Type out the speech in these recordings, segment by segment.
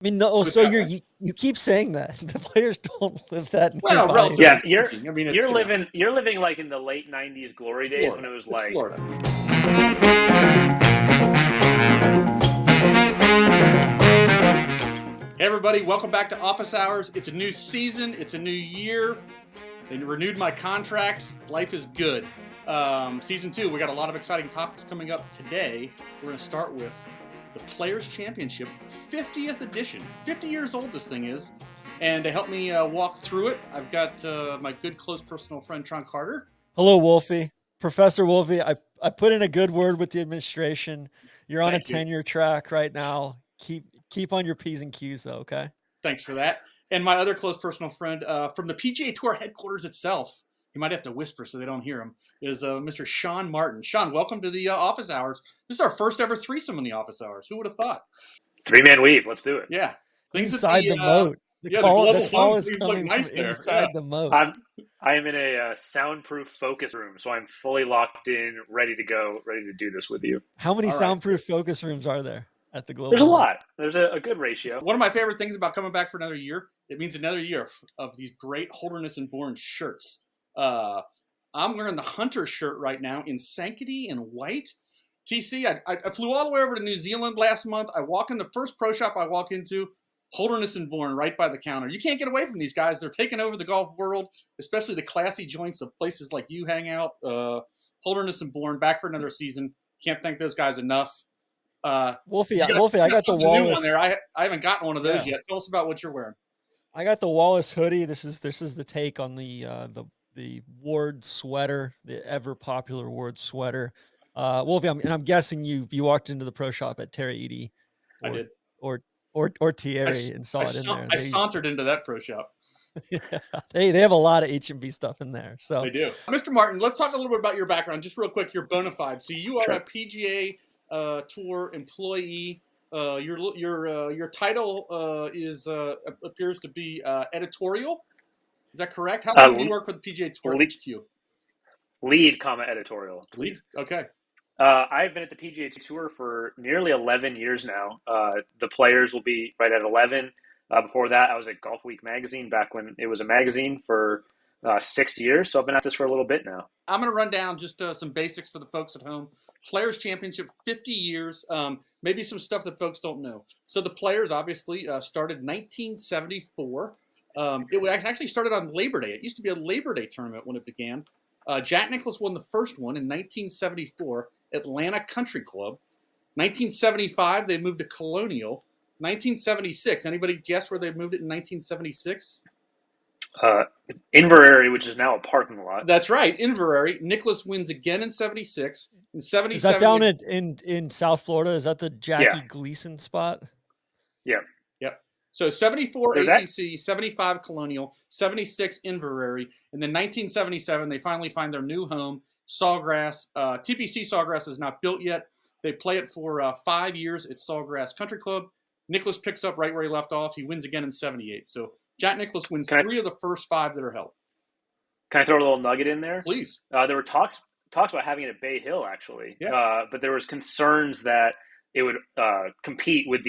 I mean, no. So you keep saying that the players don't live that Well, nearby. relatively Yeah, speaking. I mean, it's you're living like in the late '90s glory days when Florida. it was It's like Florida. Hey everybody, welcome back to Office Hours. It's a new season, it's a new year. They renewed my contract. Life is good. Season 2, we got a lot of exciting topics coming up today. We're going to start with the Players' Championship 50th edition. 50 years old this thing is. And to help me walk through it, I've got my good close personal friend Tron Carter. Hello, Wolfie. Professor Wolfie, I put in a good word with the administration. You're on Thank a you. tenure track right now. Keep on your P's and Q's though, okay? Thanks for that. And my other close personal friend from the PGA Tour headquarters itself, you might have to whisper so they don't hear him, is Mr. Sean Martin. Sean, welcome to the Office Hours. This is our first ever threesome in the Office Hours. Who would have thought? 3-man weave. Let's do it. Yeah. Inside the moat. The call is coming from inside the moat. I am in a soundproof focus room, so I'm fully locked in, ready to go, ready to do this with you. How many soundproof focus rooms are there at the Global? There's a lot. There's a good ratio. One of my favorite things about coming back for another year, it means another year of these great Holderness and Bourne shirts. I'm wearing the Hunter shirt right now in Sanctity and white. TC, I flew all the way over to New Zealand last month. I walk in the first pro shop I walk into, Holderness and Bourne right by the counter. You can't get away from these guys. They're taking over the golf world, especially the classy joints of places like you hang out. Holderness and Bourne back for another season. Can't thank those guys enough. Wolfie, I got the Wallace one there. I haven't gotten one of those yet. Tell us about what you're wearing. I got the Wallace hoodie. This is the take on the Ward sweater, the ever popular Ward sweater. Wolfie, I'm guessing you walked into the pro shop at Terry Eady. I did. Or Thierry and saw it in there. I sauntered into that pro shop. Yeah, they have a lot of H&B stuff in there. So they do. Mr. Martin, let's talk a little bit about your background, just real quick. You're bona fide. So you are a PGA Tour employee. Your title is appears to be editorial. Is that correct? How long do you work for the PGA Tour HQ? Lead, editorial. Lead. Okay. I've been at the PGA Tour for nearly 11 years now. The players will be right at 11. Before that, I was at Golf Week magazine back when it was a magazine for 6 years. So I've been at this for a little bit now. I'm going to run down just some basics for the folks at home. Players Championship, 50 years. Maybe some stuff that folks don't know. So the Players obviously started 1974. It actually started on Labor Day. It used to be a Labor Day tournament when it began. Jack Nicklaus won the first one in 1974, Atlanta Country Club. 1975, they moved to Colonial. 1976, anybody guess where they moved it in 1976? Inverary, which is now a parking lot. That's right, Inverary. Nicklaus wins again in 76. In 77, is that down in South Florida? Is that the Jackie Gleason spot? Yeah. So 74 ACC, 75 Colonial, 76 Inverary, and then 1977 they finally find their new home, Sawgrass. TPC Sawgrass is not built yet. They play it for 5 years at Sawgrass Country Club. Nicklaus picks up right where he left off. He wins again in 78. So Jack Nicklaus wins 3 of the first 5 that are held. Can I throw a little nugget in there? Please. There were talks about having it at Bay Hill, actually. Yeah. But there was concerns that it would compete with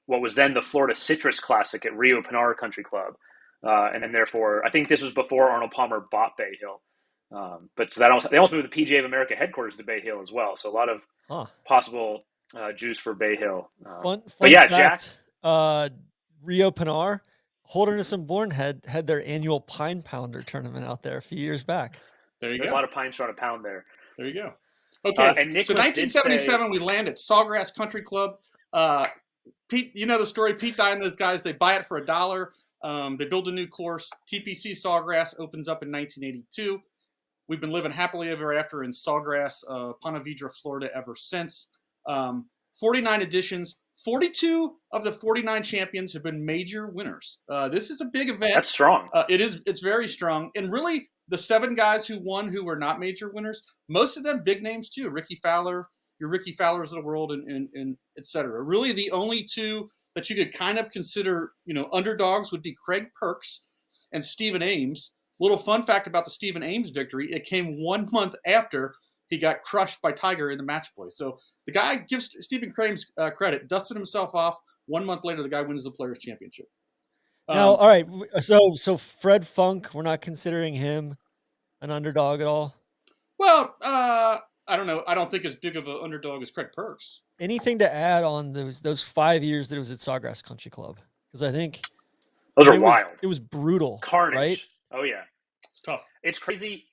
what was then the Florida Citrus Classic at Rio Pinar Country Club. And therefore, I think this was before Arnold Palmer bought Bay Hill. But so they also moved the PGA of America headquarters to Bay Hill as well. So a lot of possible juice for Bay Hill. Fun fact, Jack. Rio Pinar, Holderness and Bourne had their annual Pine Pounder tournament out there a few years back. There you go. There's a lot of pine shot a pound there. There you go. Okay, so 1977 we land at Sawgrass Country Club. Pete, you know the story. Pete Dye and those guys, they buy it for $1. They build a new course. TPC Sawgrass opens up in 1982. We've been living happily ever after in Sawgrass, Ponte Vedra, Florida ever since. 49 editions. 42 of the 49 champions have been major winners. This is a big event. That's strong. It's very strong. And really, the 7 guys who won who were not major winners, most of them big names too. Ricky Fowler, your Ricky Fowlers of the world, and et cetera. Really, the only 2 that you could kind of consider, underdogs would be Craig Perks and Stephen Ames. Little fun fact about the Stephen Ames victory: it came 1 month after he got crushed by Tiger in the match play. So the guy gives Stephen Ames credit, dusted himself off, 1 month later, the guy wins the Players Championship. Now, all right. So Fred Funk, we're not considering him an underdog at all. Well, I don't know. I don't think as big of an underdog as Craig Perks. Anything to add on those 5 years that it was at Sawgrass Country Club? Because I think those are wild. It was brutal. Carnage. Right? Oh yeah. It's tough. It's crazy.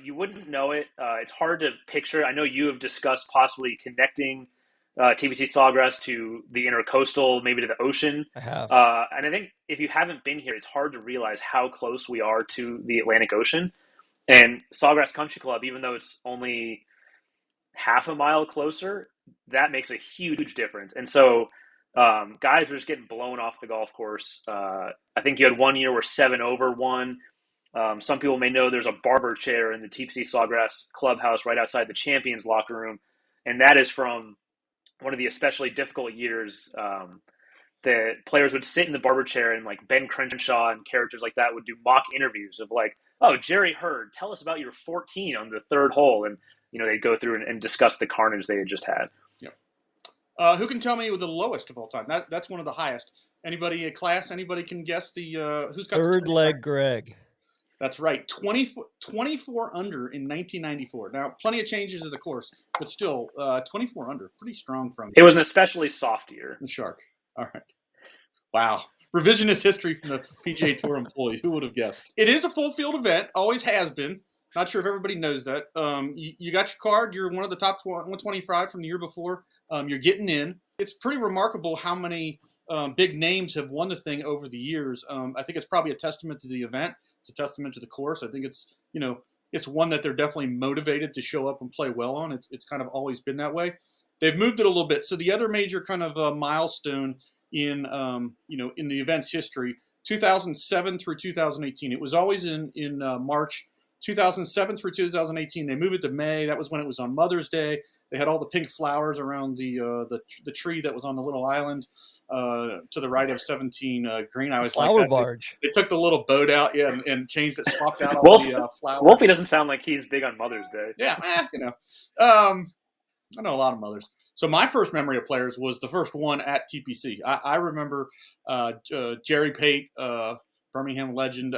You wouldn't know it. It's hard to picture. I know you have discussed possibly connecting TPC Sawgrass to the intercoastal, maybe to the ocean. I have. And I think if you haven't been here, it's hard to realize how close we are to the Atlantic Ocean. And Sawgrass Country Club, even though it's only half a mile closer, that makes a huge difference. And so guys are just getting blown off the golf course. I think you had 1 year where 7 over won. Some people may know there's a barber chair in the TPC Sawgrass clubhouse right outside the champions locker room. And that is from one of the especially difficult years. The players would sit in the barber chair and like Ben Crenshaw and characters like that would do mock interviews of like, oh, Jerry Hurd, tell us about your 14 on the third hole. And, they'd go through and discuss the carnage they had just had. Yeah. Who can tell me the lowest of all time? That's one of the highest. Anybody, class? Anybody can guess the who's got third leg Greg? That's right. 24 under in 1994. Now, plenty of changes to the course, but still, 24 under. Pretty strong from it. Was an especially soft year. The Shark. All right. Wow. Revisionist history from the PGA Tour employee. Who would have guessed? It is a full field event. Always has been. Not sure if everybody knows that. You got your card. You're one of the top 125 from the year before. You're getting in. It's pretty remarkable how many big names have won the thing over the years. I think it's probably a testament to the event. It's a testament to the course. I think it's, it's one that they're definitely motivated to show up and play well on. It's kind of always been that way. They've moved it a little bit. So the other major kind of milestone in, in the event's history, 2007 through 2018. It was always in March. 2007 through 2018, they moved it to May. That was when it was on Mother's Day. They had all the pink flowers around the tree that was on the little island to the right of 17 Green. I was flower like, barge. They took the little boat out, and changed it, swapped out all the flowers. Wolfie doesn't sound like he's big on Mother's Day. Yeah, I know a lot of mothers. So my first memory of players was the first one at TPC. I remember Jerry Pate, Birmingham legend,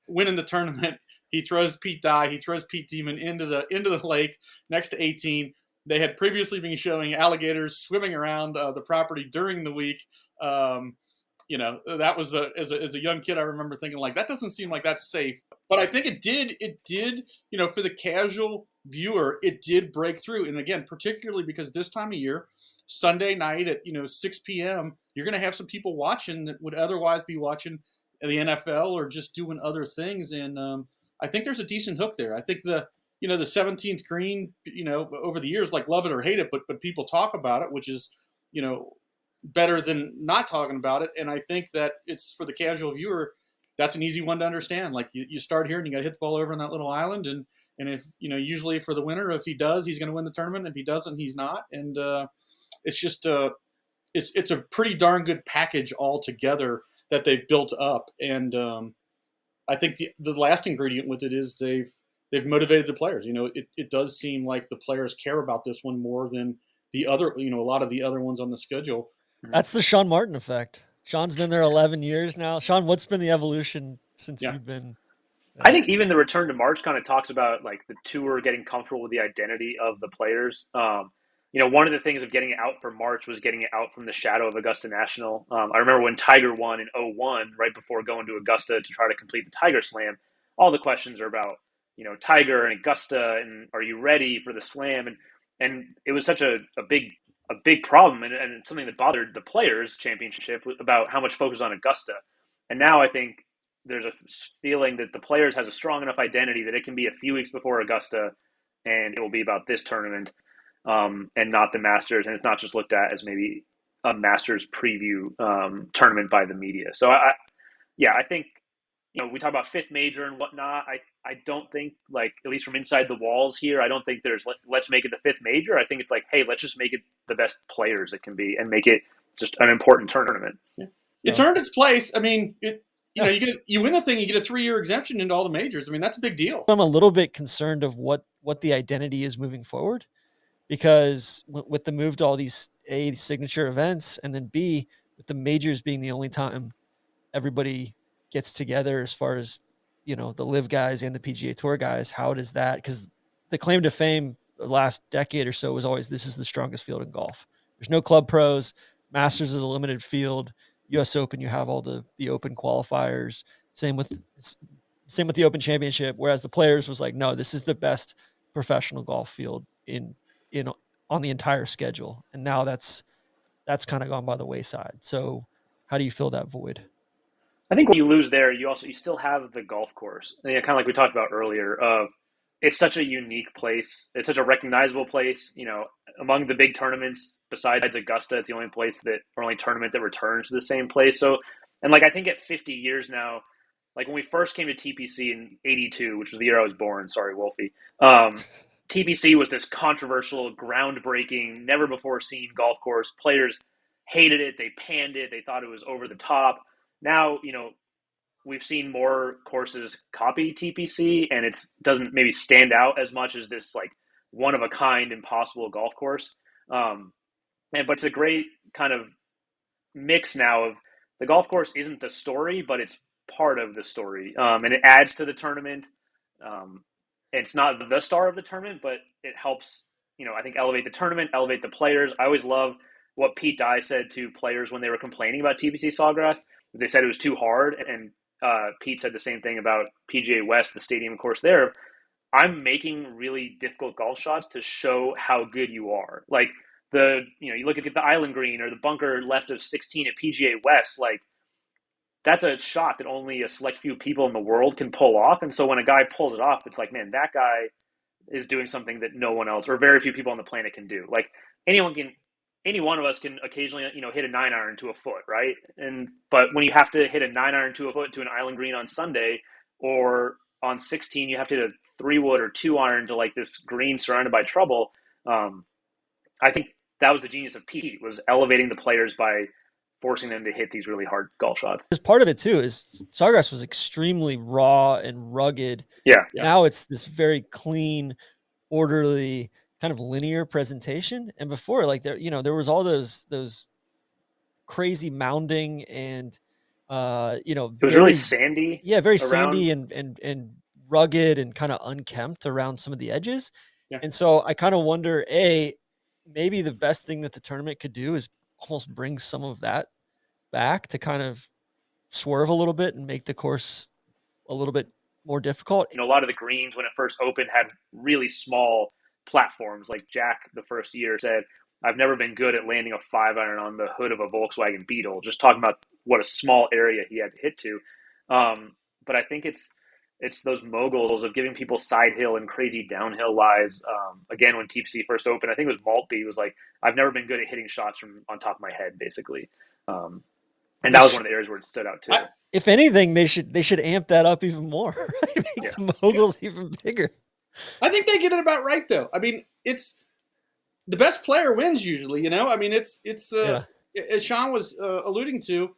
winning the tournament. He throws Pete Dye, he throws Pete Demon into the lake next to 18. They had previously been showing alligators swimming around the property during the week. That was as a young kid, I remember thinking like, that doesn't seem like that's safe. But I think it did, for the casual viewer, it did break through. And again, particularly because this time of year, Sunday night at 6 p.m., you're going to have some people watching that would otherwise be watching the NFL or just doing other things. And I think there's a decent hook there. I think the 17th green, over the years, like love it or hate it, but people talk about it, which is, better than not talking about it. And I think that it's for the casual viewer, that's an easy one to understand. Like you start here and you got to hit the ball over on that little island. And if, usually for the winner, if he does, he's going to win the tournament. If he doesn't, he's not. And it's just, it's a pretty darn good package altogether that they've built up. And I think the last ingredient with it is they've motivated the players. It does seem like the players care about this one more than the other, a lot of the other ones on the schedule. That's the Sean Martin effect. Sean's been there 11 years now. Sean, what's been the evolution since you've been? I think even the return to March kind of talks about like the tour getting comfortable with the identity of the players. One of the things of getting it out for March was getting it out from the shadow of Augusta National. I remember when Tiger won in 2001, right before going to Augusta to try to complete the Tiger Slam, all the questions are about, Tiger and Augusta and are you ready for the Slam? And it was such a big problem and something that bothered the Players Championship about how much focus on Augusta. And now I think there's a feeling that the Players has a strong enough identity that it can be a few weeks before Augusta and it will be about this tournament and not the Masters. And it's not just looked at as maybe a Masters preview tournament by the media. So I think, we talk about fifth major and whatnot. I don't think, like, at least from inside the walls here, I don't think there's let's make it the fifth major. I think it's like, hey, let's just make it the best players it can be and make it just an important tournament. Yeah. So, it's earned its place. I mean, you win the thing, you get a 3-year exemption into all the majors. I mean, that's a big deal. I'm a little bit concerned of what the identity is moving forward, because with the move to all these A, signature events, and then B, with the majors being the only time everybody gets together as far as, you know, the live guys and the PGA Tour guys. How does that, because the claim to fame the last decade or so was always, this is the strongest field in golf. There's no club pros. Masters is a limited field. US Open, you have all the open qualifiers. Same with the Open Championship. Whereas the Players was like, no, this is the best professional golf field in on the entire schedule. And now that's kind of gone by the wayside. So how do you fill that void? I think when you lose there, you still have the golf course. And, kind of like we talked about earlier. It's such a unique place. It's such a recognizable place. You know, among the big tournaments, besides Augusta, it's the only tournament that returns to the same place. So, and like I think at 50 years now, like when we first came to TPC in '82, which was the year I was born. Sorry, Wolfie. TPC was this controversial, groundbreaking, never before seen golf course. Players hated it. They panned it. They thought it was over the top. Now, we've seen more courses copy TPC, and it doesn't maybe stand out as much as this like one of a kind, impossible golf course. But it's a great kind of mix now of the golf course isn't the story, but it's part of the story, and it adds to the tournament. It's not the star of the tournament, but it helps, I think elevate the tournament, elevate the players. I always love what Pete Dye said to players when they were complaining about TPC Sawgrass. They said it was too hard, and Pete said the same thing about PGA West, the stadium course there. I'm making really difficult golf shots to show how good you are. Like you look at the island green or the bunker left of 16 at PGA West, like that's a shot that only a select few people in the world can pull off. And so when a guy pulls it off, it's like, man, that guy is doing something that no one else or very few people on the planet can do. Like any one of us can occasionally, hit a 9-iron to a foot, right? But when you have to hit a 9-iron to a foot to an island green on Sunday, or on 16, you have to hit a 3-wood or 2-iron to like this green surrounded by trouble. I think that was the genius of Pete, was elevating the players by forcing them to hit these really hard golf shots. Because part of it too is Sawgrass was extremely raw and rugged. Yeah. Now it's this very clean, orderly, kind of linear presentation. And before, like there was all those crazy mounding and it was really sandy. Yeah, very sandy and rugged and kind of unkempt around some of the edges. Yeah. And so I kind of wonder, maybe the best thing that the tournament could do is almost bring some of that back to kind of swerve a little bit and make the course a little bit more difficult. A lot of the greens when it first opened had really small platforms. Like Jack the first year said, I've never been good at landing a 5-iron on the hood of a Volkswagen Beetle, just talking about what a small area he had to hit to. But I think it's those moguls of giving people side hill and crazy downhill lies. Again, when TPC first opened, I think it was Maltby was like, I've never been good at hitting shots from on top of my head, basically. And that was one of the areas where it stood out too. If anything, they should amp that up even more. Right? Make the moguls even bigger. I think they get it about right, though. I mean, it's the best player wins usually. I mean, it's as Sean was alluding to,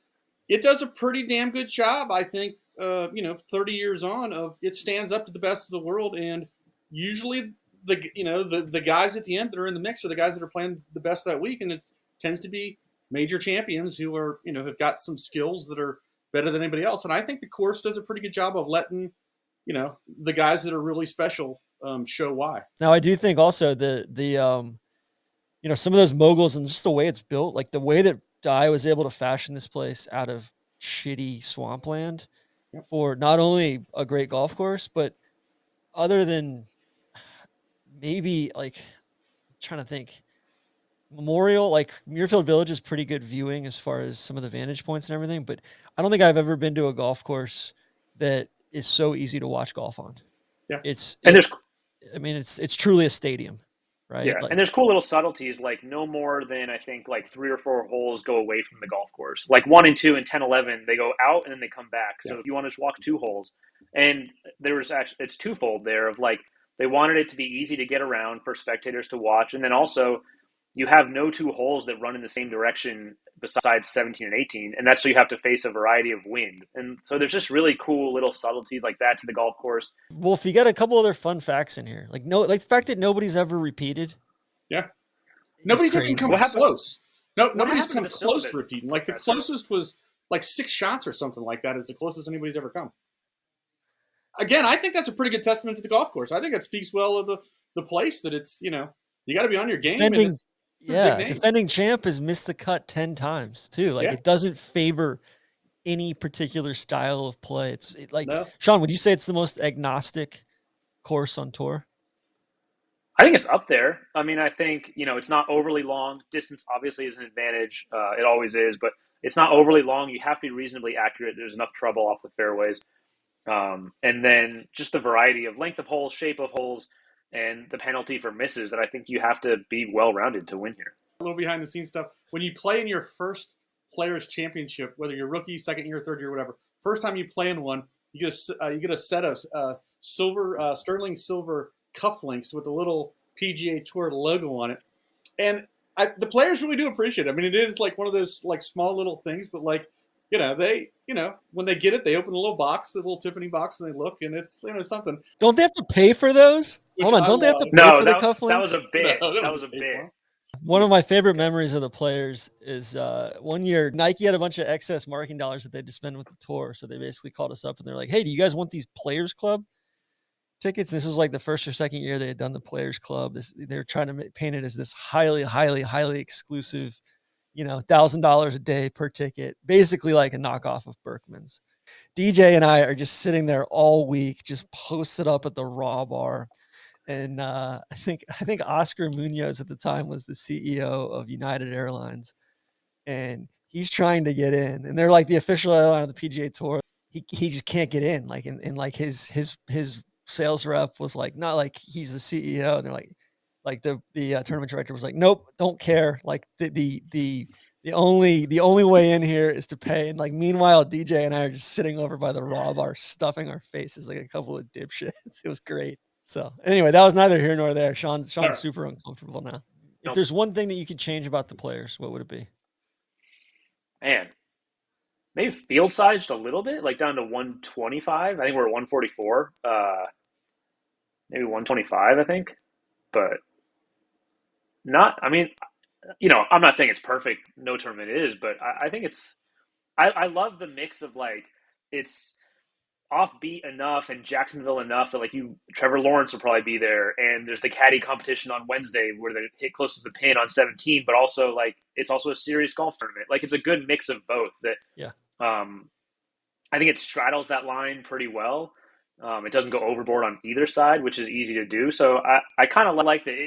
it does a pretty damn good job. I think 30 years on, of it stands up to the best of the world, and usually the guys at the end that are in the mix are the guys that are playing the best that week, and it tends to be major champions who are have got some skills that are better than anybody else. And I think the course does a pretty good job of letting the guys that are really special show why. Now I do think also the some of those moguls and just the way it's built, like the way that Dye was able to fashion this place out of shitty swampland for not only a great golf course, but other than maybe like I'm trying to think, Memorial, like Muirfield Village is pretty good viewing as far as some of the vantage points and everything, but I don't think I've ever been to a golf course that is so easy to watch golf on. Yeah. It's truly a stadium, right? Yeah. Like, and there's cool little subtleties, like no more than I think like 3 or 4 holes go away from the golf course. Like 1 and 2 and 10, 11, they go out and then they come back. So if you want to just walk 2 holes, and it's twofold there of like, they wanted it to be easy to get around for spectators to watch. And then also you have no 2 holes that run in the same direction besides 17 and 18. And that's so you have to face a variety of wind. And so there's just really cool little subtleties like that to the golf course. Wolf, you got a couple other fun facts in here. Like the fact that nobody's ever repeated. Yeah. Nobody's even crazy. come What happened- close. No, what nobody's happened come to the close syllabus, to repeating. Like the Professor? closest was like 6 shots or something like that. Is the closest anybody's ever come. Again, I think that's a pretty good testament to the golf course. I think it speaks well of the place that it's, you got to be on your game. And Defending, it's for big names. defending champ has missed the cut 10 times too. Like Yeah. it doesn't favor any particular style of play. It's like, No. Sean, would you say it's the most agnostic course on tour? I think it's up there. I mean, I think, it's not overly long. Distance obviously is an advantage. It always is, but it's not overly long. You have to be reasonably accurate. There's enough trouble off the fairways. And then just the variety of length of holes, shape of holes, and the penalty for misses that I think you have to be well-rounded to win here. A little behind the scenes stuff. When you play in your first Players Championship, whether you're rookie, second year, third year, whatever, first time you play in one, you get a set of silver sterling silver cufflinks with a little PGA Tour logo on it, and the players really do appreciate it. I mean, it is like one of those like small little things, but like they when they get it, they open a little box, the little Tiffany box, and they look, and it's something. Don't they have to pay for those? Hold on, don't they have to pay for the cufflinks? That was a bit. No, that was a bit. One of my favorite memories of the players is one year Nike had a bunch of excess marketing dollars that they had to spend with the tour. So they basically called us up and they're like, hey, do you guys want these Players Club tickets? And this was like the first or second year they had done the Players Club. They were trying to paint it as this highly, highly, highly exclusive, $1,000 a day per ticket, basically like a knockoff of Berkman's. DJ and I are just sitting there all week, just posted up at the Raw Bar. And I think Oscar Munoz at the time was the CEO of United Airlines, and he's trying to get in. And they're like the official airline of the PGA Tour. He just can't get in. Like and like his sales rep was like, not like he's the CEO. And they're like the tournament director was like, nope, don't care. Like the only way in here is to pay. And like meanwhile, DJ and I are just sitting over by the Raw Bar, stuffing our faces like a couple of dipshits. It was great. So anyway, that was neither here nor there. Sean's super uncomfortable now. If there's one thing that you could change about the players, what would it be? Man, maybe field sized a little bit, like down to 125. I think we're at 144. Maybe 125, I think. But not, I mean, I'm not saying it's perfect. No tournament is, but I think I love the mix of like, it's offbeat enough and Jacksonville enough that like Trevor Lawrence will probably be there, and there's the caddy competition on Wednesday where they hit closest to the pin on 17, but also like it's also a serious golf tournament. Like it's a good mix of both. That I think it straddles that line pretty well. It doesn't go overboard on either side, which is easy to do. So I kind of like that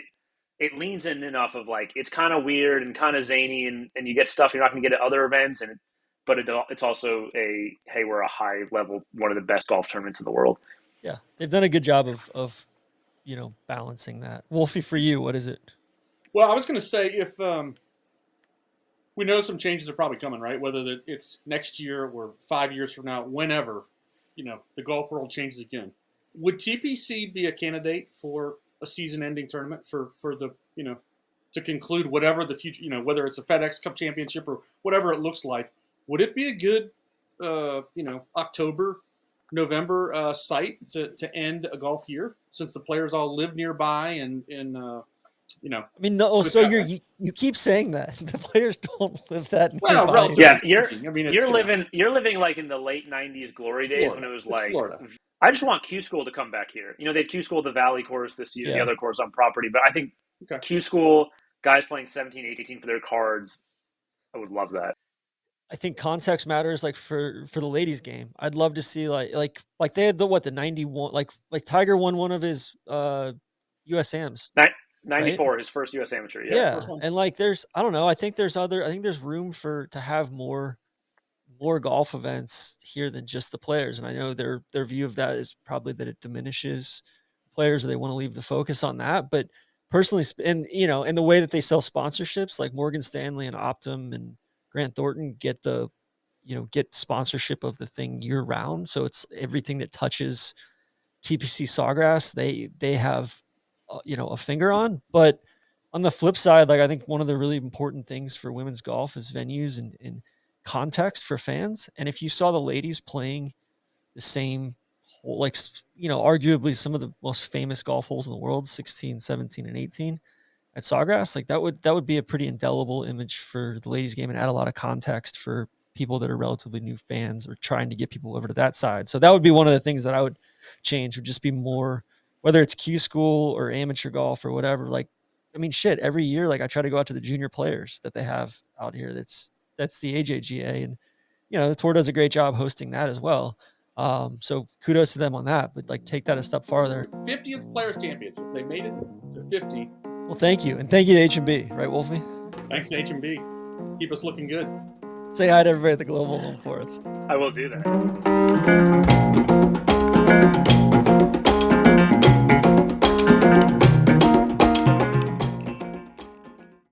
it leans in enough of like it's kind of weird and kind of zany, and you get stuff you're not going to get at other events, but it's also hey, we're a high level, one of the best golf tournaments in the world. Yeah, they've done a good job of balancing that. Wolfie, for you, what is it? Well, I was going to say if we know some changes are probably coming, right? Whether it's next year or 5 years from now, whenever, the golf world changes again. Would TPC be a candidate for a season-ending tournament for the to conclude whatever the future, whether it's a FedEx Cup Championship or whatever it looks like? Would it be a good, October, November site to end a golf year, since the players all live nearby and I mean, no. So you keep saying that the players don't live that nearby. Well, yeah, you're living like in the late '90s glory days, Florida. When it was like Florida. I just want Q School to come back here. They had Q School at the Valley course this year, the other course on property, but I think Q School guys playing 17, 18 for their cards, I would love that. I think context matters, like for the ladies' game. I'd love to see like they had the 91, like Tiger won one of his USAMs. 94, right? His first US amateur. Yeah. And like there's I don't know, I think there's room to have more golf events here than just the players. And I know their view of that is probably that it diminishes players, or they want to leave the focus on that. But personally, and and the way that they sell sponsorships, like Morgan Stanley and Optum and Grant Thornton get get sponsorship of the thing year round. So it's everything that touches TPC Sawgrass, they have, a finger on. But on the flip side, like I think one of the really important things for women's golf is venues and context for fans. And if you saw the ladies playing the same hole, like, arguably some of the most famous golf holes in the world, 16, 17, and 18, at Sawgrass, like that would be a pretty indelible image for the ladies game and add a lot of context for people that are relatively new fans or trying to get people over to that side. So that would be one of the things that I would change, would just be more, whether it's Q school or amateur golf or whatever. Like, I mean, shit, every year, like I try to go out to the junior players that they have out here. That's the AJGA, and the tour does a great job hosting that as well. So kudos to them on that, but like take that a step farther. 50th Players Championship. They made it to 50. Well, thank you. And thank you to H&B, right, Wolfie? Thanks to H&B. Keep us looking good. Say hi to everybody at the Global Home for us. I will do that.